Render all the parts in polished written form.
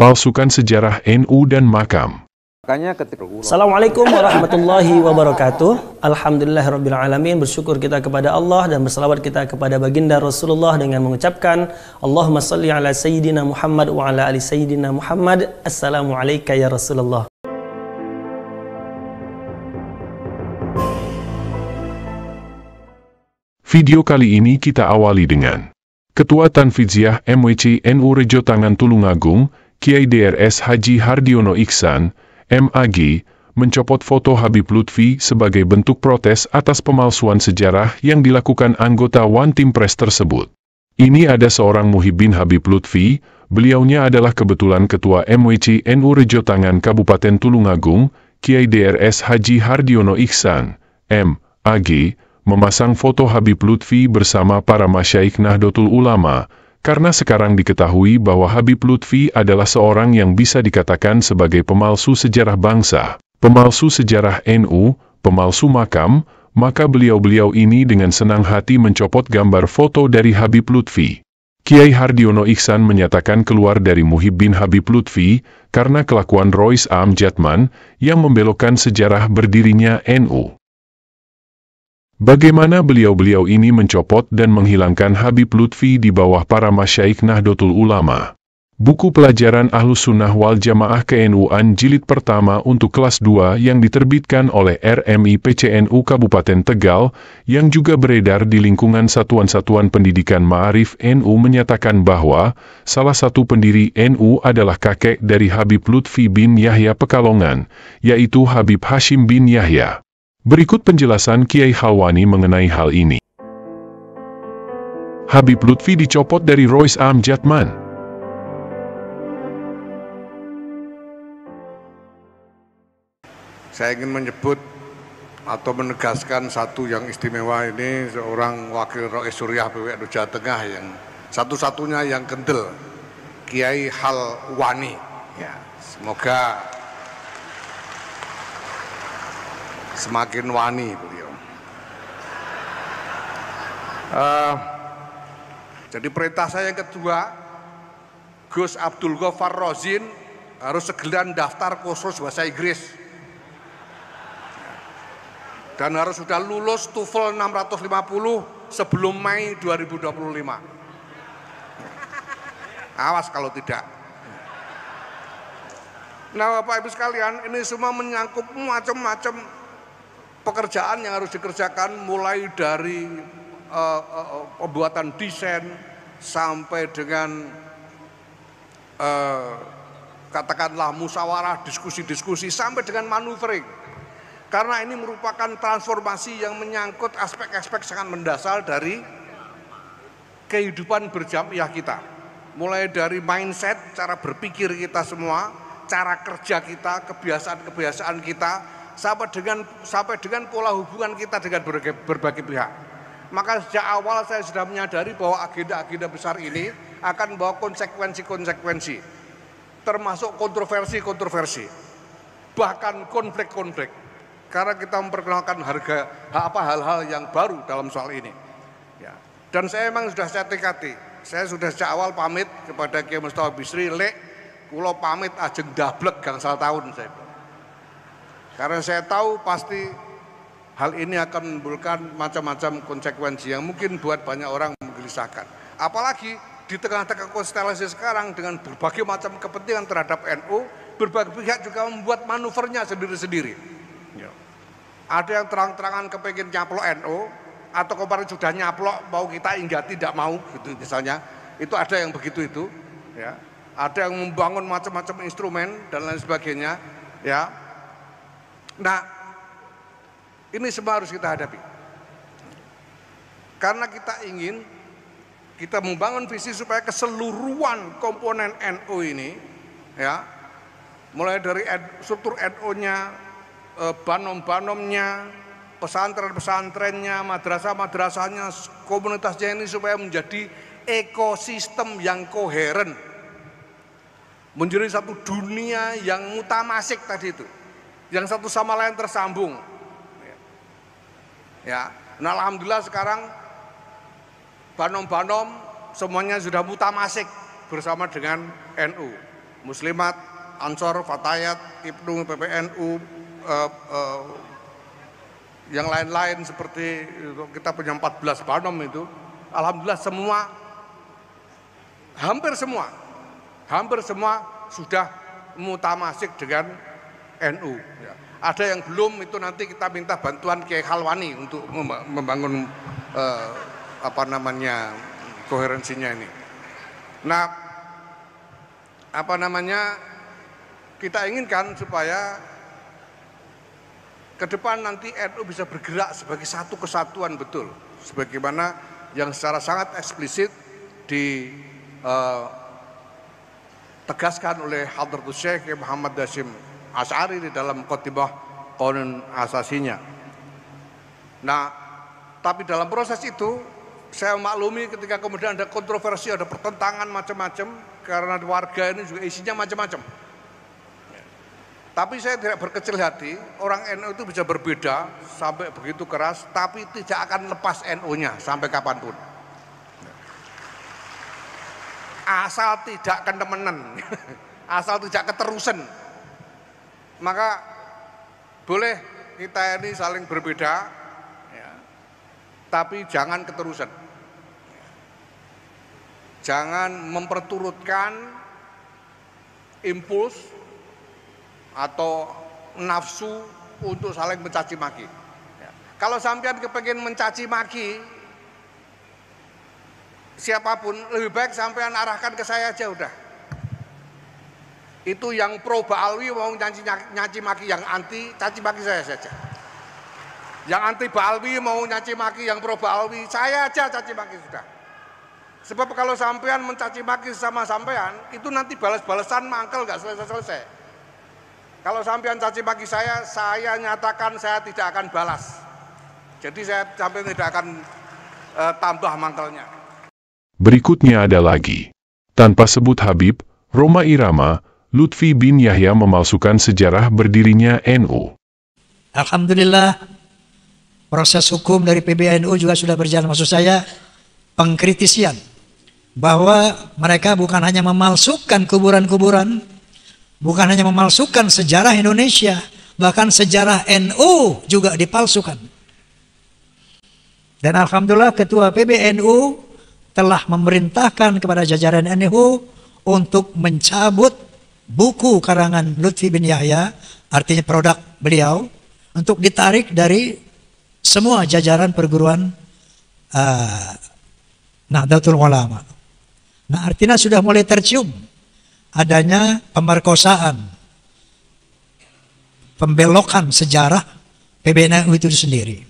palsukan sejarah NU dan makam. Assalamualaikum warahmatullahi wabarakatuh. Alhamdulillahirrabbilalamin. Bersyukur kita kepada Allah dan berselawat kita kepada baginda Rasulullah dengan mengucapkan Allahumma salli ala Sayyidina Muhammad wa ala ali Sayyidina Muhammad. Assalamualaikum ya Rasulullah. Video kali ini kita awali dengan Ketua Tanfidziyah MWC NU Rejo Tangan Tulungagung, Kiai Drs Haji Hardiono Iksan, MAG, mencopot foto Habib Lutfi sebagai bentuk protes atas pemalsuan sejarah yang dilakukan anggota One Team Press tersebut. Ini ada seorang Muhibbin Habib Lutfi, beliaunya adalah kebetulan Ketua MWC NU Rejo Tangan Kabupaten Tulungagung, Kiai Drs Haji Hardiono Iksan, MAG, memasang foto Habib Lutfi bersama para masyaikh Nahdlatul Ulama, karena sekarang diketahui bahwa Habib Lutfi adalah seorang yang bisa dikatakan sebagai pemalsu sejarah bangsa, pemalsu sejarah NU, pemalsu makam, maka beliau-beliau ini dengan senang hati mencopot gambar foto dari Habib Lutfi. Kiai Hardiono Iksan menyatakan keluar dari Muhibbin Habib Lutfi karena kelakuan Rois Am Jatman yang membelokkan sejarah berdirinya NU. Bagaimana beliau-beliau ini mencopot dan menghilangkan Habib Lutfi di bawah para masyaikh Nahdlatul Ulama. Buku pelajaran Ahlus Sunnah wal Jamaah KNU-an jilid pertama untuk kelas 2 yang diterbitkan oleh RMI PCNU Kabupaten Tegal, yang juga beredar di lingkungan Satuan-Satuan Pendidikan Ma'arif NU menyatakan bahwa salah satu pendiri NU adalah kakek dari Habib Lutfi bin Yahya Pekalongan, yaitu Habib Hashim bin Yahya. Berikut penjelasan Kiai Khalwani mengenai hal ini. Habib Lutfi dicopot dari Rois Am Jatman. Saya ingin menyebut atau menegaskan satu yang istimewa, ini seorang wakil Rois Suriah PWNU Jawa Tengah yang satu-satunya yang kendel, Kiai Khalwani. Ya, semoga semakin wani beliau. Jadi perintah saya yang kedua, Gus Abdul Ghaffar Rozin harus segera daftar kursus bahasa Inggris dan harus sudah lulus TOEFL 650 sebelum Mei 2025. Awas kalau tidak. Nah, Bapak Ibu sekalian, ini semua menyangkut macam-macam pekerjaan yang harus dikerjakan, mulai dari pembuatan desain sampai dengan katakanlah musyawarah, diskusi-diskusi, sampai dengan maneuvering. Karena ini merupakan transformasi yang menyangkut aspek-aspek sangat mendasar dari kehidupan berjamaah kita. Mulai dari mindset, cara berpikir kita semua, cara kerja kita, kebiasaan-kebiasaan kita, sampai dengan pola hubungan kita dengan berbagai pihak. Maka sejak awal saya sudah menyadari bahwa agenda-agenda besar ini akan membawa konsekuensi-konsekuensi, termasuk kontroversi-kontroversi, bahkan konflik-konflik, karena kita memperkenalkan hal-hal yang baru dalam soal ini. Ya. Dan saya memang sudah saya tekati, saya sudah sejak awal pamit kepada Kiai Mustafa Bisri, lek kulo pamit ajeng dablek gangsal tahun saya. Karena saya tahu pasti hal ini akan menimbulkan macam-macam konsekuensi yang mungkin buat banyak orang menggelisahkan. Apalagi di tengah-tengah konstelasi sekarang dengan berbagai macam kepentingan terhadap NU, berbagai pihak juga membuat manuvernya sendiri-sendiri. Ya. Ada yang terang-terangan kepingin nyaplok NU, atau kemarin sudah nyaplok mau kita hingga tidak mau, gitu misalnya. Itu ada yang begitu itu. Ya. Ada yang membangun macam-macam instrumen dan lain sebagainya. Ya. Nah, ini semua harus kita hadapi. Karena kita membangun visi supaya keseluruhan komponen NU ini, ya, mulai dari struktur NU-nya, banom-banomnya, pesantren-pesantrennya, madrasah-madrasahnya, komunitasnya ini supaya menjadi ekosistem yang koheren, menjadi satu dunia yang mutamasik tadi itu, yang satu sama lain tersambung. Ya, nah alhamdulillah sekarang banom-banom semuanya sudah mutamasik bersama dengan NU. Muslimat, Ansor, Fatayat, Ibnu, PPNU, yang lain-lain seperti kita punya 14 banom itu, alhamdulillah semua, hampir semua sudah mutamasik dengan NU. Ya. Ada yang belum, itu nanti kita minta bantuan Kiai Khalwani untuk membangun koherensinya ini. Nah, kita inginkan supaya ke depan nanti NU bisa bergerak sebagai satu kesatuan betul, sebagaimana yang secara sangat eksplisit ditegaskan oleh Hadratus Syekh Muhammad Hasyim Asy'ari di dalam Khotimah Qanun Asasinya. Nah, tapi dalam proses itu saya maklumi ketika kemudian ada kontroversi, ada pertentangan macam-macam, karena warga ini juga isinya macam-macam. Tapi saya tidak berkecil hati, orang NU itu bisa berbeda sampai begitu keras, tapi tidak akan lepas NU-nya sampai kapanpun. Asal tidak ketemenan, asal tidak keterusan, maka boleh kita ini saling berbeda, ya, tapi jangan keterusan. Jangan memperturutkan impuls atau nafsu untuk saling mencaci maki. Ya. Kalau sampean kepengen mencaci maki siapapun, lebih baik sampean arahkan ke saya aja udah. Itu yang pro Ba'alwi mau nyaci maki, yang anti caci maki saya saja. Yang anti Ba'alwi mau nyaci maki, yang pro Ba'alwi saya aja caci maki sudah. Sebab kalau sampean mencaci maki sama sampean, itu nanti balas-balasan mangkel nggak selesai-selesai. Kalau sampean caci maki saya nyatakan saya tidak akan balas. Jadi saya sampai tidak akan tambah mangkelnya. Berikutnya ada lagi. Tanpa sebut Habib, Roma Irama, Lutfi bin Yahya memalsukan sejarah berdirinya NU. Alhamdulillah, proses hukum dari PBNU juga sudah berjalan. Maksud saya, pengkritisian bahwa mereka bukan hanya memalsukan kuburan-kuburan, bukan hanya memalsukan sejarah Indonesia, bahkan sejarah NU juga dipalsukan. Dan alhamdulillah ketua PBNU telah memerintahkan kepada jajaran NU untuk mencabut buku karangan Lutfi bin Yahya, artinya produk beliau, untuk ditarik dari semua jajaran perguruan Nahdlatul Ulama. Nah, artinya sudah mulai tercium adanya pemerkosaan, pembelokan sejarah PBNU itu sendiri.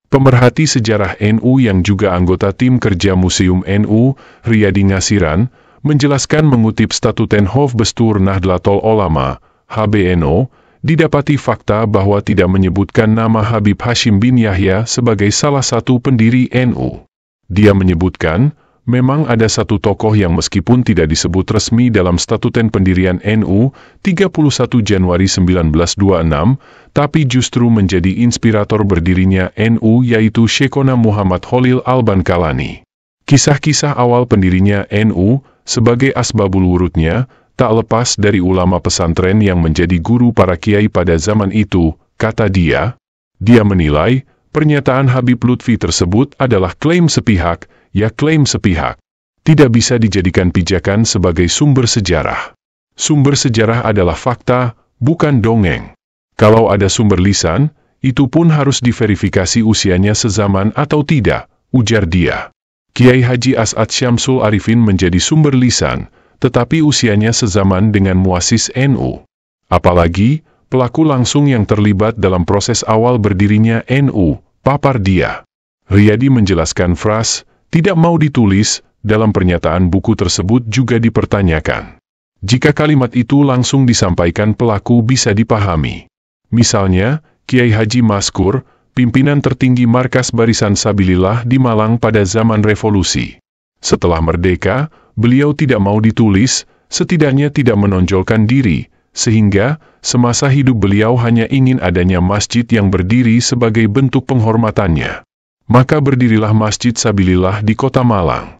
Pemerhati sejarah NU yang juga anggota tim kerja Museum NU, Riyadi Ngasiran, menjelaskan mengutip Statuten Hofbestur Nahdlatul Ulama, HBNO, didapati fakta bahwa tidak menyebutkan nama Habib Hasyim bin Yahya sebagai salah satu pendiri NU. Dia menyebutkan, memang ada satu tokoh yang meskipun tidak disebut resmi dalam statuten pendirian NU 31 Januari 1926, tapi justru menjadi inspirator berdirinya NU yaitu Syekhona Muhammad Khalil Al-Bankalani. Kisah-kisah awal pendirinya NU sebagai asbabul wurudnya tak lepas dari ulama pesantren yang menjadi guru para kiai pada zaman itu, kata dia. Dia menilai, pernyataan Habib Lutfi tersebut adalah klaim sepihak, klaim sepihak. Tidak bisa dijadikan pijakan sebagai sumber sejarah. Sumber sejarah adalah fakta, bukan dongeng. Kalau ada sumber lisan, itu pun harus diverifikasi usianya sezaman atau tidak, ujar dia. Kiai Haji As'ad Syamsul Arifin menjadi sumber lisan, tetapi usianya sezaman dengan muasis NU. Apalagi, pelaku langsung yang terlibat dalam proses awal berdirinya NU, papar dia. Riyadi menjelaskan frase, tidak mau ditulis, dalam pernyataan buku tersebut juga dipertanyakan. Jika kalimat itu langsung disampaikan pelaku bisa dipahami. Misalnya, Kiai Haji Maskur, pimpinan tertinggi Markas Barisan Sabilillah di Malang pada zaman revolusi. Setelah merdeka, beliau tidak mau ditulis, setidaknya tidak menonjolkan diri, sehingga, semasa hidup beliau hanya ingin adanya masjid yang berdiri sebagai bentuk penghormatannya. Maka berdirilah Masjid Sabilillah di Kota Malang.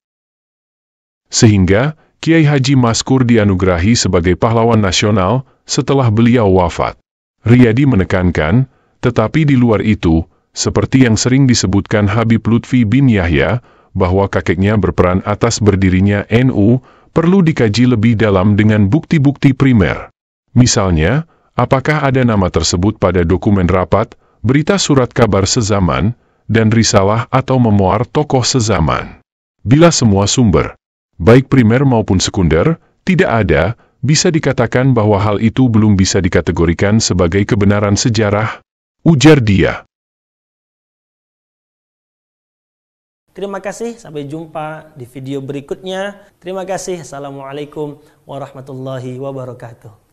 Sehingga, Kiai Haji Maskur dianugerahi sebagai pahlawan nasional setelah beliau wafat. Riyadi menekankan, tetapi di luar itu, seperti yang sering disebutkan Habib Lutfi bin Yahya, bahwa kakeknya berperan atas berdirinya NU, perlu dikaji lebih dalam dengan bukti-bukti primer. Misalnya, apakah ada nama tersebut pada dokumen rapat, berita surat kabar sezaman, dan risalah atau memoar tokoh sezaman. Bila semua sumber, baik primer maupun sekunder, tidak ada, bisa dikatakan bahwa hal itu belum bisa dikategorikan sebagai kebenaran sejarah, ujar dia. Terima kasih, sampai jumpa di video berikutnya. Terima kasih. Assalamualaikum warahmatullahi wabarakatuh.